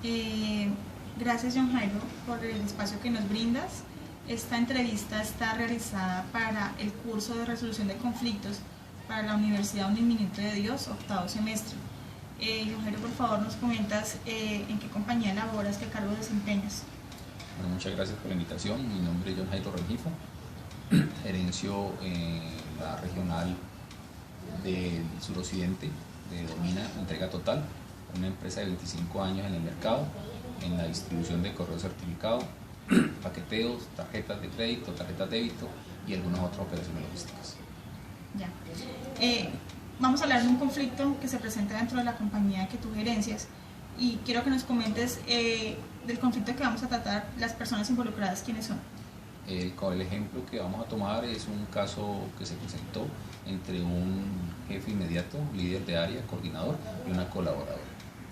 Eh, Gracias, John Jairo, por el espacio que nos brindas. Esta entrevista está realizada para el curso de resolución de conflictos para la Universidad Un Minuto de Dios, octavo semestre. John Jairo, por favor, nos comentas en qué compañía laboras, qué cargo desempeñas. Bueno, muchas gracias por la invitación. Mi nombre es John Jairo Rengifo, gerencio la regional del suroccidente de Domina Entrega Total, una empresa de 25 años en el mercado, en la distribución de correo certificado, paqueteos, tarjetas de crédito, tarjetas de débito y algunas otras operaciones logísticas. Ya. Vamos a hablar de un conflicto que se presenta dentro de la compañía que tú gerencias y quiero que nos comentes del conflicto que vamos a tratar, las personas involucradas, ¿quiénes son? El ejemplo que vamos a tomar es un caso que se presentó entre un jefe inmediato, líder de área, coordinador, y una colaboradora.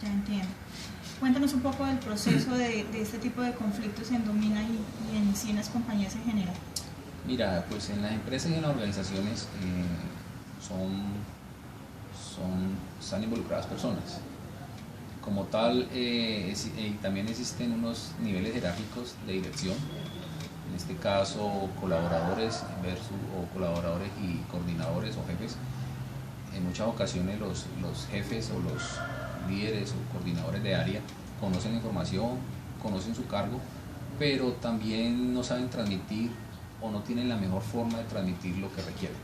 Ya entiendo. Cuéntanos un poco del proceso de este tipo de conflictos en Domina y en sí en las compañías en general. Mira, pues en las empresas y en las organizaciones están involucradas personas. Como tal, también existen unos niveles jerárquicos de dirección. En este caso, colaboradores o colaboradores y coordinadores o jefes. En muchas ocasiones los jefes o los líderes o coordinadores de área conocen la información, conocen su cargo, pero también no saben transmitir o no tienen la mejor forma de transmitir lo que requieren.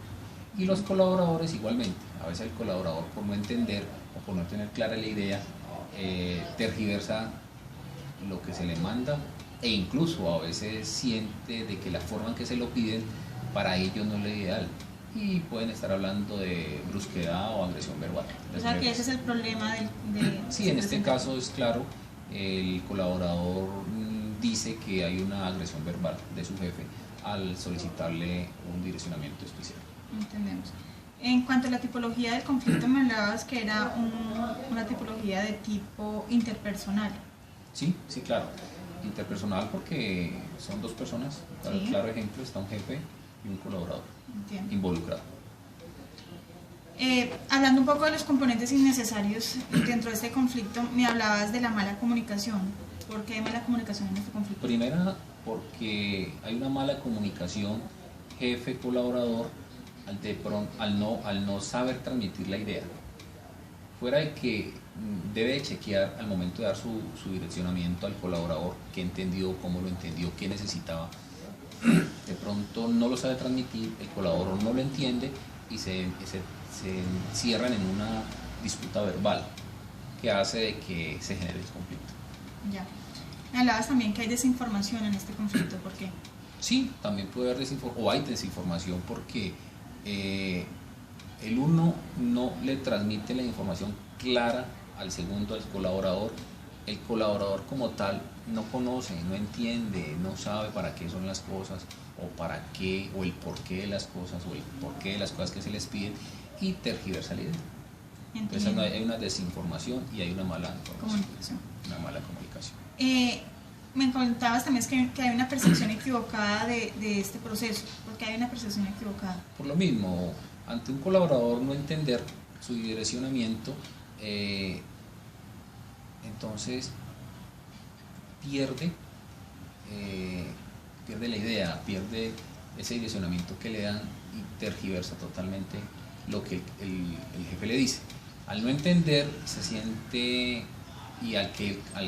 Y los colaboradores igualmente. A veces el colaborador, por no entender o por no tener clara la idea, tergiversa lo que se le manda e incluso a veces siente de que la forma en que se lo piden para ellos no es la ideal y pueden estar hablando de brusquedad o agresión verbal. O sea que ese es el problema Sí, en este caso es claro, el colaborador dice que hay una agresión verbal de su jefe al solicitarle un direccionamiento especial. Entendemos. En cuanto a la tipología del conflicto, me hablabas que era una tipología de tipo interpersonal. Sí, sí, claro. Interpersonal porque son dos personas. Para el claro ejemplo está un jefe y un colaborador. Entiendo. Involucrado. Hablando un poco de los componentes innecesarios dentro de este conflicto, me hablabas de la mala comunicación. ¿Por qué hay mala comunicación en este conflicto? Primera, porque hay una mala comunicación jefe-colaborador al no saber transmitir la idea. Fuera de que debe chequear al momento de dar su direccionamiento al colaborador, qué entendió, cómo lo entendió, qué necesitaba. De pronto no lo sabe transmitir, el colaborador no lo entiende y se encierran en una disputa verbal que hace de que se genere el conflicto. Ya. Me hablabas también que hay desinformación en este conflicto, ¿por qué? Sí, también puede haber hay desinformación porque el uno no le transmite la información clara al segundo, al colaborador. El colaborador como tal no conoce, no entiende, no sabe para qué son las cosas o para qué o el porqué de las cosas o el porqué de las cosas que se les piden y tergiversa la idea. Entonces hay una desinformación y hay una mala comunicación. Una mala comunicación. Me contabas también que hay una percepción equivocada de este proceso. ¿Por qué hay una percepción equivocada? Por lo mismo, ante un colaborador no entender su direccionamiento, entonces pierde la idea, pierde ese direccionamiento que le dan y tergiversa totalmente lo que el jefe le dice. Al no entender, se siente, y al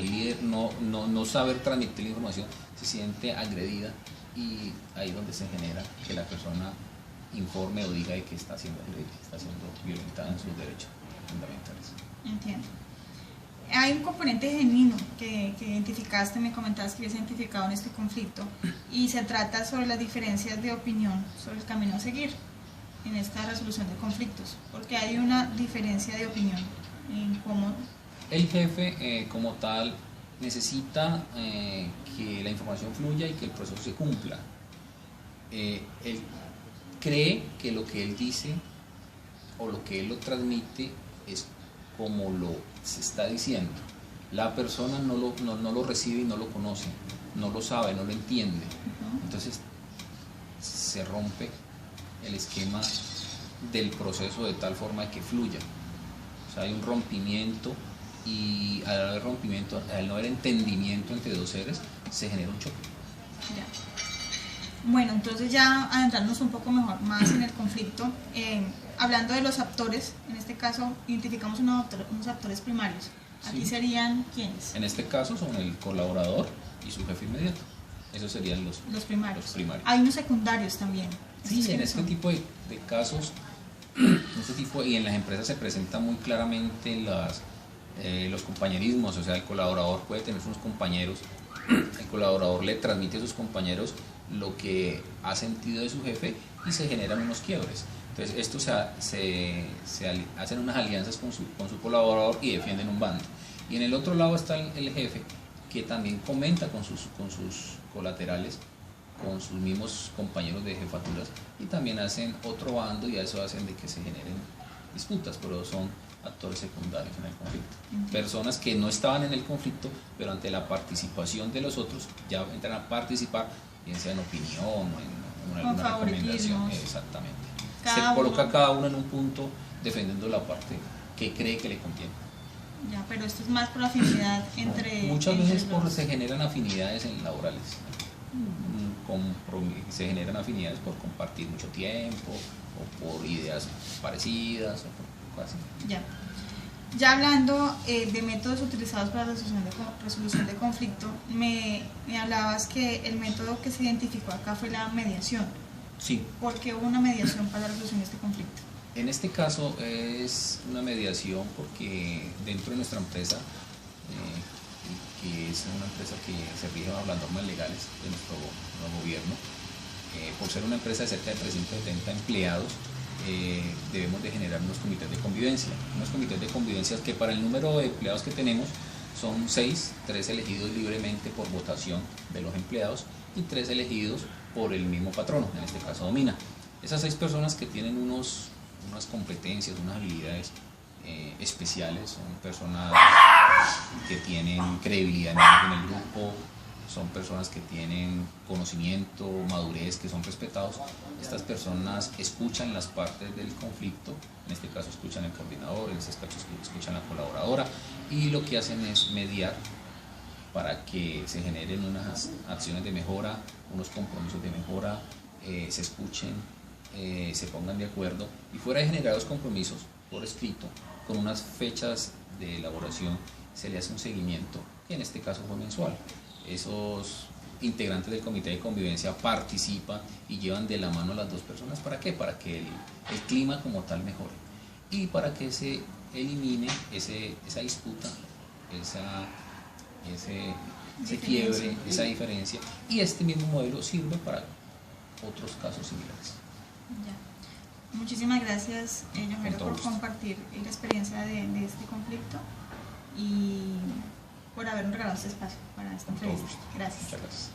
líder no saber transmitir la información, se siente agredida y ahí es donde se genera que la persona informe o diga de que está siendo agredida, está siendo violentada en sus derechos fundamentales. Entiendo. Hay un componente genuino que identificaste, me comentabas que habías identificado en este conflicto y se trata sobre las diferencias de opinión sobre el camino a seguir en esta resolución de conflictos, porque hay una diferencia de opinión en cómo... El jefe como tal necesita que la información fluya y que el proceso se cumpla. Él cree que lo que él dice o lo que él lo transmite es como se está diciendo. La persona no lo recibe y no lo conoce, no lo sabe, no lo entiende. Entonces se rompe el esquema del proceso de tal forma que fluya. O sea, hay un rompimiento y y al haber rompimiento, al no haber entendimiento entre dos seres, se genera un choque. Ya. Bueno, entonces ya adentrarnos un poco mejor, más en el conflicto, hablando de los actores, en este caso identificamos unos actores primarios. Aquí Sí. ¿Serían quiénes? En este caso son el colaborador y su jefe inmediato. Esos serían los Primarios. los primarios. Hay unos secundarios también. Sí, ¿Esos en quiénes este son? tipo de casos, y en las empresas se presentan muy claramente los compañerismos, o sea, el colaborador puede tener sus compañeros, el colaborador le transmite a sus compañeros lo que ha sentido de su jefe y se generan unos quiebres. Entonces, esto hacen unas alianzas con su colaborador y defienden un bando. Y en el otro lado está el jefe, que también comenta con sus colaterales, con sus mismos compañeros de jefaturas, y también hacen otro bando, y a eso hacen de que se generen disputas, pero son actores secundarios en el conflicto. Personas que no estaban en el conflicto, pero ante la participación de los otros ya entran a participar, bien sea en opinión o en alguna recomendación. Exactamente. Se coloca cada uno en un punto defendiendo la parte que cree que le conviene. Ya, pero esto es más por afinidad entre... Muchas veces los... se generan afinidades en laborales. Se generan afinidades por compartir mucho tiempo o por ideas parecidas o por cosas así. Ya hablando de métodos utilizados para la resolución de conflicto, me hablabas que el método que se identificó acá fue la mediación. Sí. ¿Por qué hubo una mediación para la resolución de este conflicto? En este caso es una mediación porque dentro de nuestra empresa, que es una empresa que se rige bajo las normas legales de nuestro gobierno, por ser una empresa de cerca de 370 empleados, debemos de generar unos comités de convivencia, que para el número de empleados que tenemos son 6, 3 elegidos libremente por votación de los empleados y 3 elegidos por el mismo patrono, en este caso Domina. Esas 6 personas que tienen unas competencias, unas habilidades especiales, son personas que tienen credibilidad en el grupo, son personas que tienen conocimiento, madurez, que son respetados. Estas personas escuchan las partes del conflicto, en este caso escuchan al coordinador, en este caso escuchan a la colaboradora, y lo que hacen es mediar para que se generen unas acciones de mejora, unos compromisos de mejora, se escuchen, se pongan de acuerdo, y fuera de generar los compromisos por escrito, con unas fechas de elaboración, se le hace un seguimiento, que en este caso fue mensual. Esos integrantes del comité de convivencia participan y llevan de la mano a las 2 personas. ¿Para qué? Para que el clima como tal mejore y para que se elimine esa disputa, ese quiebre, esa diferencia, y este mismo modelo sirve para otros casos similares. Ya. Muchísimas gracias, John Jairo, por compartir la experiencia de este conflicto y por habernos regalado este espacio para esta entrevista. Gracias. Muchas gracias.